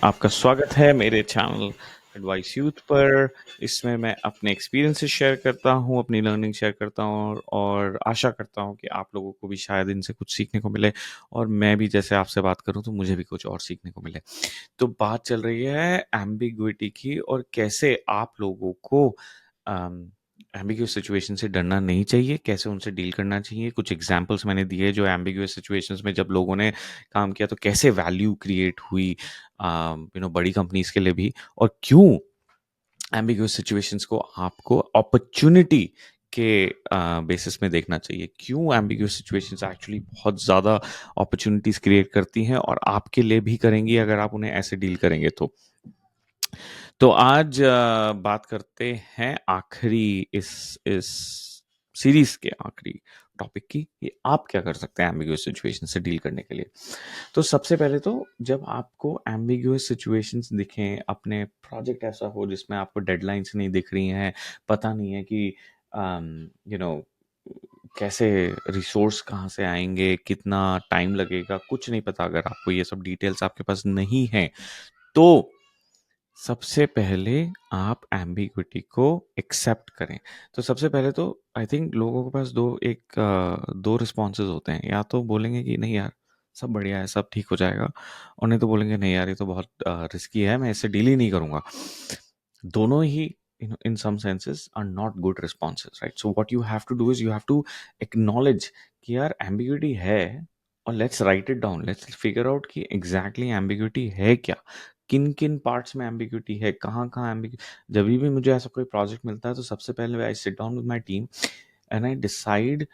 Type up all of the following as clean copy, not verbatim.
आपका स्वागत है मेरे चैनल एडवाइस यूथ पर। इसमें मैं अपने एक्सपीरियंसेस शेयर करता हूँ, अपनी लर्निंग शेयर करता हूँ और आशा करता हूँ कि आप लोगों को भी शायद इनसे कुछ सीखने को मिले और मैं भी जैसे आपसे बात करूँ तो मुझे भी कुछ और सीखने को मिले। तो बात चल रही है एम्बिग्विटी की और कैसे आप लोगों को एम्बिग्यूअस सिचुएशन से डरना नहीं चाहिए, कैसे उनसे डील करना चाहिए। कुछ एग्जांपल्स मैंने दिए जो एम्बिग्यूअस सिचुएशंस में जब लोगों ने काम किया तो कैसे वैल्यू क्रिएट हुई बड़ी कंपनीज के लिए भी, और क्यों एम्बिग्यूअस सिचुएशंस को आपको अपॉर्चुनिटी के बेसिस में देखना चाहिए, क्यों एम्बिग्यूअस सिचुएशंस एक्चुअली बहुत ज़्यादा अपॉर्चुनिटीज क्रिएट करती हैं और आपके लिए भी करेंगी अगर आप उन्हें ऐसे डील करेंगे तो आज बात करते हैं आखिरी इस सीरीज के आखिरी टॉपिक की कि आप क्या कर सकते हैं एम्बिग्यूअस सिचुएशन से डील करने के लिए। तो सबसे पहले तो जब आपको एम्बिग्यूअस सिचुएशंस दिखें, अपने प्रोजेक्ट ऐसा हो जिसमें आपको डेडलाइंस नहीं दिख रही हैं, पता नहीं है कि यू नो कैसे रिसोर्स कहाँ से आएंगे, कितना टाइम लगेगा, कुछ नहीं पता, अगर आपको ये सब डिटेल्स आपके पास नहीं है तो सबसे पहले आप एम्बिग्विटी को एक्सेप्ट करें। तो सबसे पहले तो आई थिंक लोगों के पास दो रिस्पॉन्सेज होते हैं, या तो बोलेंगे कि नहीं यार सब बढ़िया है, सब ठीक हो जाएगा, और नहीं तो बोलेंगे नहीं यार ये तो बहुत रिस्की है, मैं इससे डील ही नहीं करूंगा। दोनों ही in some senses are not good responses, right? So what you have to do is you have to acknowledge कि यार ambiguity है, और let's write it down, let's figure out कि exactly ambiguity है क्या, किन किन पार्ट्स में एम्बिग्यूटी है, कहाँ कहाँ एम्बिग्यूटी। जब भी मुझे ऐसा कोई प्रोजेक्ट मिलता है तो सबसे पहले I sit down with my team and I decide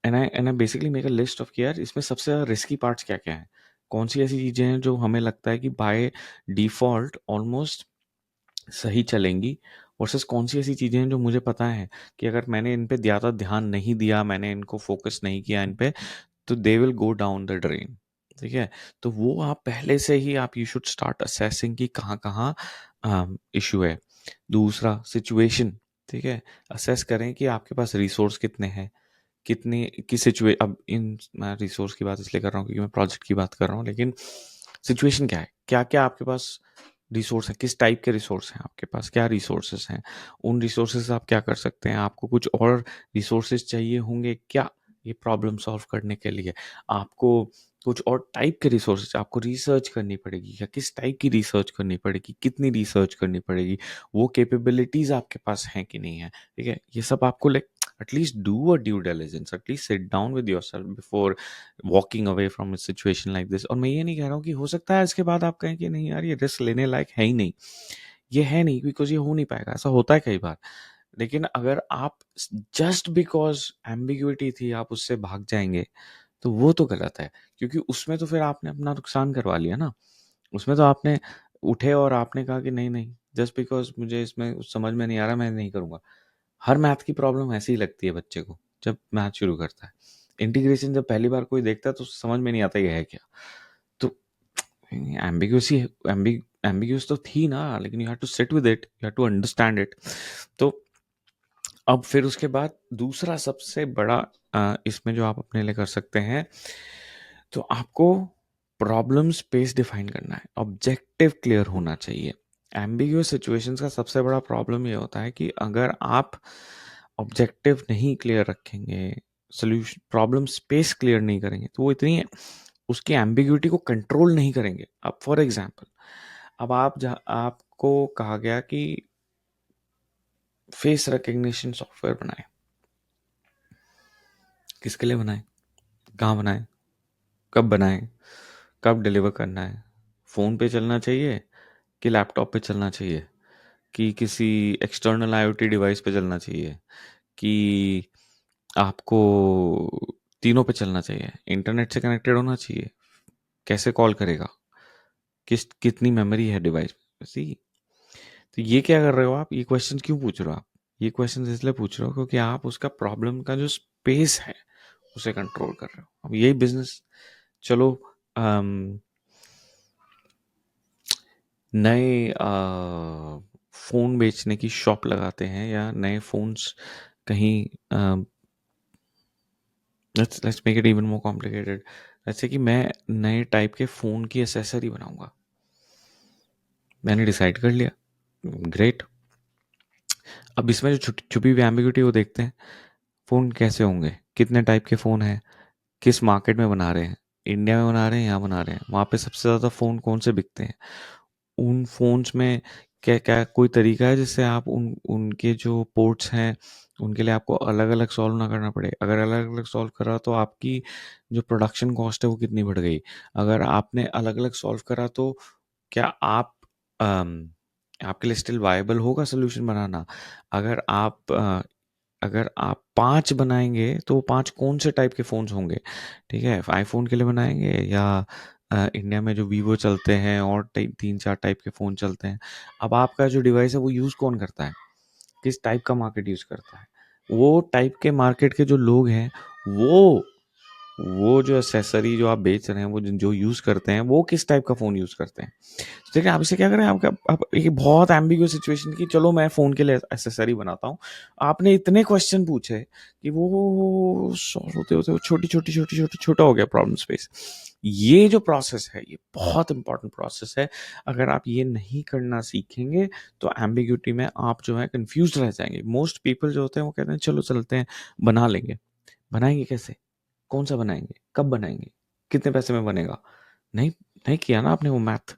and I basically make a list of कि यार इसमें सबसे ज़्यादा रिस्की पार्ट्स क्या क्या हैं, कौन सी ऐसी चीज़ें हैं जो हमें लगता है कि बाय डिफ़ॉल्ट ऑलमोस्ट सही चलेंगी, वर्सेस कौन सी ऐसी चीज़ें हैं जो मुझे पता है कि अगर मैंने इन पे ज़्यादा ध्यान नहीं दिया, मैंने इनको फोकस नहीं किया इन पे, तो they will go down the drain. ठीक है, तो वो आप पहले से ही आप यू शुड स्टार्ट असेसिंग कि कहाँ कहाँ इशू है। दूसरा सिचुएशन, ठीक है, असेस करें कि आपके पास रिसोर्स कितने हैं, कितने किस सिचुए अब इन मैं रिसोर्स की बात इसलिए कर रहा हूँ क्योंकि मैं प्रोजेक्ट की बात कर रहा हूँ, लेकिन सिचुएशन क्या है, क्या क्या आपके पास रिसोर्स है, किस टाइप के रिसोर्स हैं आपके पास, क्या रिसोर्सेज हैं, उन रिसोर्सेज से आप क्या कर सकते हैं, आपको कुछ और रिसोर्सेज चाहिए होंगे क्या ये प्रॉब्लम सॉल्व करने के लिए, आपको कुछ और टाइप के रिसोर्सेज, आपको रिसर्च करनी पड़ेगी या किस टाइप की रिसर्च करनी पड़ेगी, कितनी रिसर्च करनी पड़ेगी, वो कैपेबिलिटीज आपके पास हैं कि नहीं है। ठीक है, ये सब आपको like at least do a due diligence, at least sit down with yourself before walking away from a situation like this. और मैं ये नहीं कह रहा हूँ कि हो सकता है इसके बाद आप कहें कि नहीं यार ये रिस्क लेने लायक है ही नहीं, ये है नहीं, बिकॉज ये हो नहीं पाएगा, ऐसा होता है कई बार। लेकिन अगर आप जस्ट बिकॉज एम्बिग्युइटी थी आप उससे भाग जाएंगे तो वो तो गलत है, क्योंकि उसमें तो फिर आपने अपना नुकसान करवा लिया ना। उसमें तो आपने उठे और आपने कहा कि नहीं नहीं, जस्ट बिकॉज मुझे इसमें समझ में नहीं आ रहा मैं नहीं करूँगा। हर मैथ की प्रॉब्लम ऐसी ही लगती है बच्चे को जब मैथ शुरू करता है। इंटीग्रेशन जब पहली बार कोई देखता है तो समझ में नहीं आता ये है क्या। तो एम्बिग्यूसी एम्बिग्यूस तो थी ना, लेकिन you have to sit with it, you have to understand it. तो अब फिर उसके बाद दूसरा सबसे बड़ा इसमें जो आप अपने लिए कर सकते हैं, तो आपको प्रॉब्लम स्पेस डिफाइन करना है, ऑब्जेक्टिव क्लियर होना चाहिए। एम्बिग्यूअस सिचुएशंस का सबसे बड़ा प्रॉब्लम ये होता है कि अगर आप ऑब्जेक्टिव नहीं क्लियर रखेंगे, सोल्यूशन प्रॉब्लम स्पेस क्लियर नहीं करेंगे, तो वो इतनी उसकी एम्बिग्यूटी को कंट्रोल नहीं करेंगे। अब फॉर एग्जांपल, अब आपको कहा गया कि फेस रिकग्निशन सॉफ्टवेयर बनाए, किसके लिए बनाए, कहाँ बनाए, कब बनाए, कब डिलीवर करना है, फ़ोन पे चलना चाहिए कि लैपटॉप पे चलना चाहिए, कि किसी एक्सटर्नल आईओटी डिवाइस पे चलना चाहिए, कि आपको तीनों पे चलना चाहिए, इंटरनेट से कनेक्टेड होना चाहिए, कैसे कॉल करेगा, कितनी मेमोरी है डिवाइस में, सी। तो ये क्या कर रहे हो आप, ये क्वेश्चन क्यों पूछ रहे हो आप, ये क्वेश्चन इसलिए पूछ रहे हो क्योंकि आप उसका प्रॉब्लम का जो स्पेस है उसे कंट्रोल कर रहे हो। अब यही बिजनेस, चलो नए फ़ोन बेचने की शॉप लगाते हैं या नए फ़ोन्स कहीं let's let's make it even more complicated. जैसे कि मैं नए टाइप के फ़ोन की एसेसरी बनाऊंगा, मैंने डिसाइड कर लिया, ग्रेट। अब इसमें जो छुपी हुई एम्बिग्यूटी वो देखते हैं, फ़ोन कैसे होंगे, कितने टाइप के फ़ोन हैं, किस मार्केट में बना रहे हैं, इंडिया में बना रहे हैं, यहाँ बना रहे हैं, वहाँ पे सबसे ज़्यादा फ़ोन कौन से बिकते हैं, उन फ़ोन्स में क्या क्या कोई तरीका है जिससे आप उनके जो पोर्ट्स हैं उनके लिए आपको अलग अलग सॉल्व ना करना पड़े। अगर अलग अलग सॉल्व करा तो आपकी जो प्रोडक्शन कॉस्ट है वो कितनी बढ़ गई। अगर आपने अलग अलग सॉल्व करा तो क्या आप अम, आपके लिए स्टिल वायबल होगा सोल्यूशन बनाना। अगर आप अगर आप 5 बनाएँगे, तो वो 5 कौन से टाइप के फ़ोन्स होंगे, ठीक है? आईफ़ोन के लिए बनाएँगे या इंडिया में जो वीवो चलते हैं और टी 3-4 टाइप के फ़ोन चलते हैं। अब आपका जो डिवाइस है, वो यूज़ कौन करता है? किस टाइप का मार्केट यूज़ करता है? वो टाइप के मार्केट के जो लोग हैं, वो वो जो एक्सेसरी जो आप बेच रहे हैं, वो जो यूज़ करते हैं, वो किस टाइप का फ़ोन यूज़ करते हैं? तो देखिए आप इसे क्या करें, आपका आप एक बहुत एम्बिगुअस सिचुएशन की चलो मैं फ़ोन के लिए एक्सेसरी बनाता हूँ। आपने इतने क्वेश्चन पूछे कि वो सॉल्व होते-होते वो छोटी-छोटी छोटा हो गया प्रॉब्लम स्पेस। ये जो प्रोसेस है, ये बहुत इम्पोर्टेंट प्रोसेस है। अगर आप ये नहीं करना सीखेंगे, तो एम्बिग्यूटी में आप जो है कन्फ्यूज़्ड रह जाएँगे। मोस्ट पीपल जो होते हैं वो कहते हैं चलो चलते हैं, बना लेंगे। बनाएँगे कैसे? कौन-सा बनाएँगे? कब बनाएँगे? कितने पैसे में बनेगा? नहीं नहीं किया ना आपने वो मैथ।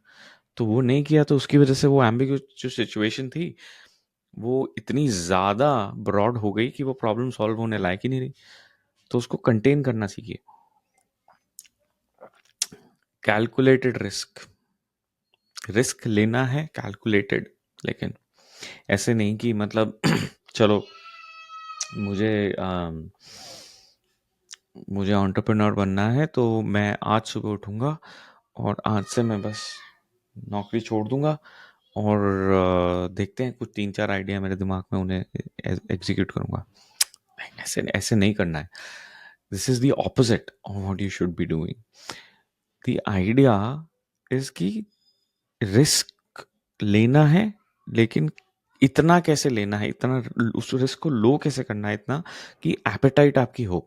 तो वो नहीं किया तो उसकी वजह से वो एम्बिगुअस जो सिचुएशन थी, वो इतनी ज़्यादा ब्रॉड हो गई कि वो प्रॉब्लम सॉल्व होने लायक ही नहीं रही। तो उसको कंटेन करना सीखिए। कैलकुलेटेड रिस्क, रिस्क लेना है कैलकुलेटेड, लेकिन ऐसे नहीं कि मतलब चलो मुझे मुझे एंटरप्रेन्योर बनना है तो मैं आज सुबह उठूँगा और आज से मैं बस नौकरी छोड़ दूँगा और देखते हैं कुछ 3-4 आइडिया मेरे दिमाग में उन्हें एग्ज़ीक्यूट करूँगा। नहीं, ऐसे ऐसे नहीं करना है। This is the opposite of what you should be doing. The idea is कि रिस्क लेना है, लेकिन इतना कैसे लेना है, इतना उस रिस्क को लो कैसे करना है इतना कि एपेटाइट आपकी हो,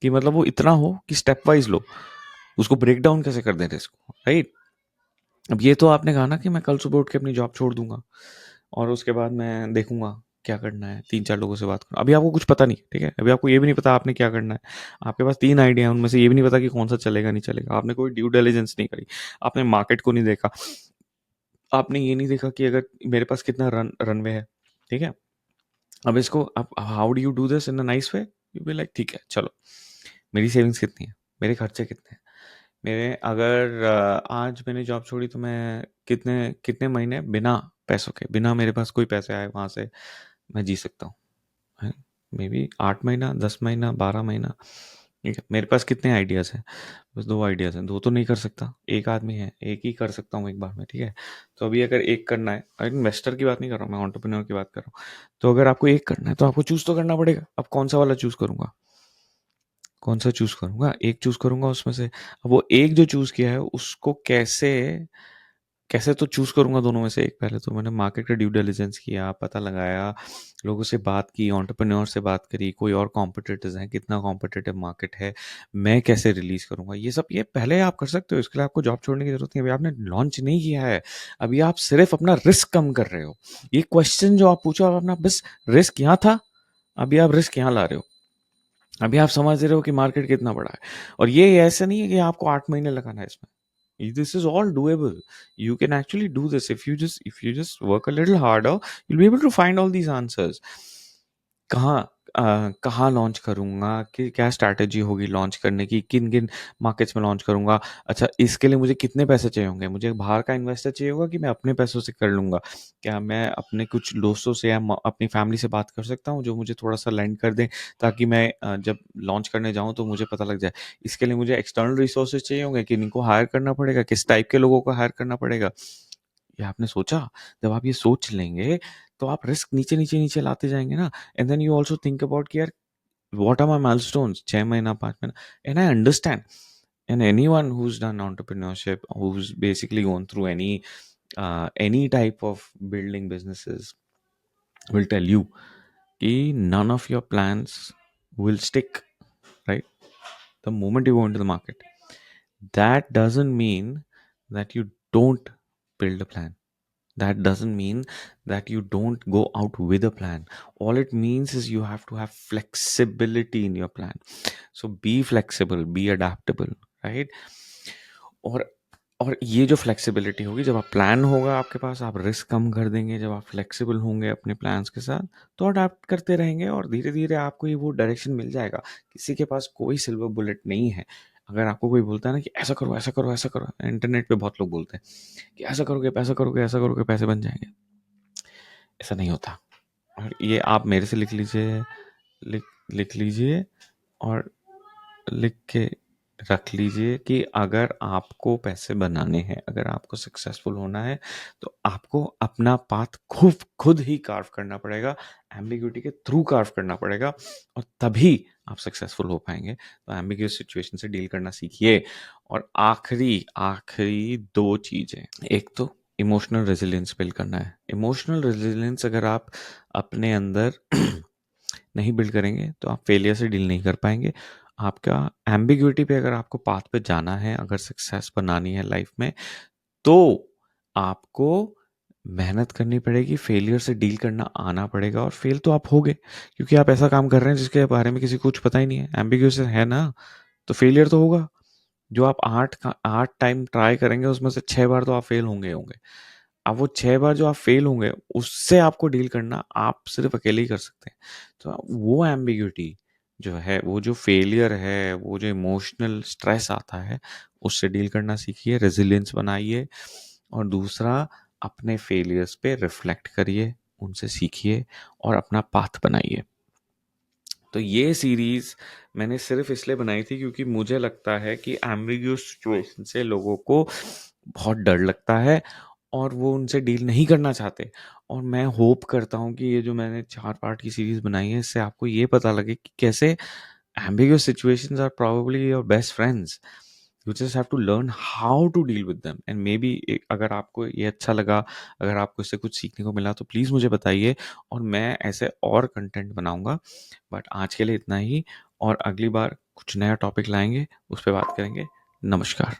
कि मतलब वो इतना हो कि स्टेप वाइज़ लो। उसको ब्रेक डाउन कैसे कर दें रिस्क को, राइट? अब ये तो आपने कहा ना कि मैं कल सुबह उठ के अपनी जॉब छोड़ दूँगा और उसके बाद मैं देखूँगा क्या करना है, 3-4 लोगों से बात करूँ। अभी आपको कुछ पता नहीं, ठीक है? अभी आपको ये भी नहीं पता आपने क्या करना है। आपके पास 3 आइडिया हैं, उनमें से ये भी नहीं पता कि कौन-सा चलेगा, नहीं चलेगा। आपने कोई ड्यू डिलिजेंस नहीं करी, आपने मार्केट को नहीं देखा, आपने ये नहीं देखा कि अगर मेरे पास कितना रनवे है, ठीक है? अब इसको अब how do you do this in a nice way? You be like ठीक है, चलो मेरी सेविंग्स कितनी है? मेरे खर्चे कितने हैं? मेरे अगर आज मैंने जॉब छोड़ी तो मैं कितने कितने महीने बिना पैसों के, बिना मेरे पास कोई पैसे आए वहाँ से मैं जी सकता हूँ, हैं? मेबी 8 महीना, 10 महीना, 12 महीना, ठीक है? मेरे पास कितने आइडियाज़ हैं? बस 2 आइडियाज़ हैं, 2 तो नहीं कर सकता, 1 आदमी है, 1 ही कर सकता हूँ एक बार में, ठीक है? तो अभी अगर 1 करना है, इन्वेस्टर की बात नहीं कर रहा हूँ मैं, एंटरप्रेन्योर की बात कर रहा हूँ। तो अगर आपको 1 करना है तो आपको चूज़ तो करना पड़ेगा। अब कौन-सा वाला चूज़ करूँगा? कौन-सा चूज़ करूँगा? एक चूज़ करूँगा उसमें से। अब वो एक जो चूज़ किया है उसको कैसे कैसे तो चूज़ करूँगा दोनों में से एक। पहले तो मैंने मार्केट का ड्यू डिलिजेंस किया, पता लगाया, लोगों से बात की, एंटरप्रेन्योर से बात करी, कोई और कॉम्पिटिटर्स हैं, कितना कॉम्पिटिटिव मार्केट है, मैं कैसे रिलीज़ करूँगा? ये सब ये पहले आप कर सकते हो, इसके लिए आपको जॉब छोड़ने की ज़रूरत नहीं है। अभी आपने लॉन्च नहीं किया है, अभी आप सिर्फ़ अपना रिस्क कम कर रहे हो। ये क्वेश्चन जो आप पूछो, आप अपना बस रिस्क यहाँ था, अभी आप रिस्क यहाँ ला रहे हो। अभी आप समझ रहे हो कि मार्केट कितना बड़ा है और ये ऐसा नहीं है कि आपको 8 महीने लगाना है इसमें। This is all doable. You can actually do this if you just work a little harder, you'll be able to find all these answers. कहाँ कहाँ लॉन्च करूँगा, कि क्या स्ट्रैटेजी होगी लॉन्च करने की, किन-किन मार्केट्स में लॉन्च करूँगा। अच्छा, इसके लिए मुझे कितने पैसे चाहिए होंगे? मुझे बाहर का इन्वेस्टर चाहिए होगा कि मैं अपने पैसों से कर लूँगा? क्या मैं अपने कुछ दोस्तों से या म अपनी फैमिली से बात कर सकता हूँ जो मुझे थोड़ा-सा लेंड कर दें ताकि मैं जब लॉन्च करने जाऊँ तो मुझे पता लग जाए। इसके लिए मुझे एक्सटर्नल रिसोर्सेज़ चाहिए होंगे, किनको हायर करना पड़ेगा, किस टाइप के लोगों को हायर करना पड़ेगा? ये आपने सोचा? जब आप ये सोच लेंगे, तो आप रिस्क नीचे लाते जाएँगे ना। And then you also think about कि यार व्हाट आर माय माइलस्टोन्स 6 महीना, 5 महीना, and I understand. And anyone who's done entrepreneurship, who's basically gone through any type of building businesses will tell you कि none of your plans will stick, right? The moment you go into the market. That doesn't mean that you don't build a plan. That doesn't mean that you don't go out with a plan. All it means is you have to have flexibility in your plan. So be flexible, be adaptable, right? और ये जो flexibility होगी, जब आप plan होगा आपके पास, आप risk कम कर देंगे। जब आप फ्लेक्सिबल होंगे अपने प्लान्स के साथ, तो अडाप्ट करते रहेंगे और धीरे धीरे आपको ये वो डायरेक्शन मिल जाएगा। किसी के पास कोई सिल्वर बुलेट नहीं है। अगर आपको कोई बोलता है ना कि ऐसा करो ऐसा करो ऐसा करो, इंटरनेट पे बहुत लोग बोलते हैं कि ऐसा करोगे पैसा करोगे, ऐसा करोगे पैसे बन जाएंगे। ऐसा नहीं होता। और ये आप मेरे से लिख लीजिए, लिख लिख लीजिए और लिख के रख लीजिए कि अगर आपको पैसे बनाने हैं, अगर आपको सक्सेसफुल होना है, तो आपको अपना पाथ खुद ही कार्व करना पड़ेगा, एम्बिग्यूटी के थ्रू कार्व करना पड़ेगा, और तभी आप सक्सेसफुल हो पाएंगे। तो एम्बिग्यूअस सिचुएशन से डील करना सीखिए। और आखिरी आखिरी दो चीजें, एक तो इमोशनल रेजिलियंस बिल्ड करना है। इमोशनल रेजिलियंस अगर आप अपने अंदर नहीं बिल्ड करेंगे तो आप फेलियर से डील नहीं कर पाएंगे। आपका एम्बिग्यूटी पे, अगर आपको पाथ पे जाना है, अगर सक्सेस बनानी है लाइफ में, तो आपको मेहनत करनी पड़ेगी, फेलियर से डील करना आना पड़ेगा। और फेल तो आप होगे, क्योंकि आप ऐसा काम कर रहे हैं जिसके बारे में किसी को कुछ पता ही नहीं है, एम्बिग्यूस है ना, तो फेलियर तो होगा। जो आप 8 टाइम ट्राई करेंगे, उसमें से 6 बार तो आप फेल होंगे होंगे। अब वो 6 बार जो आप फेल होंगे, उससे आपको डील करना आप सिर्फ अकेले ही कर सकते हैं। तो वो एम्बिग्यूटी जो है, वो जो फेलियर है, वो जो इमोशनल स्ट्रेस आता है, उससे डील करना सीखिए, रेजिलियंस बनाइए। और दूसरा, अपने फेलियर्स पे रिफ्लेक्ट करिए, उनसे सीखिए और अपना पाथ बनाइए। तो ये सीरीज़ मैंने सिर्फ इसलिए बनाई थी क्योंकि मुझे लगता है कि एम्बिग्यूअस सिचुएशन से लोगों को बहुत डर लगता है और वो उनसे डील नहीं करना चाहते। और मैं होप करता हूँ कि ये जो मैंने 4 पार्ट की सीरीज़ बनाई है, इससे आपको ये पता लगे कि कैसे ambiguous situations are probably your best friends. You just have to learn how to deal with them. And maybe अगर आपको ये अच्छा लगा, अगर आपको इससे कुछ सीखने को मिला, तो प्लीज़ मुझे बताइए और मैं ऐसे और कंटेंट बनाऊंगा। बट आज के लिए इतना ही, और अगली बार कुछ नया टॉपिक लाएंगे, उस पर बात करेंगे। नमस्कार।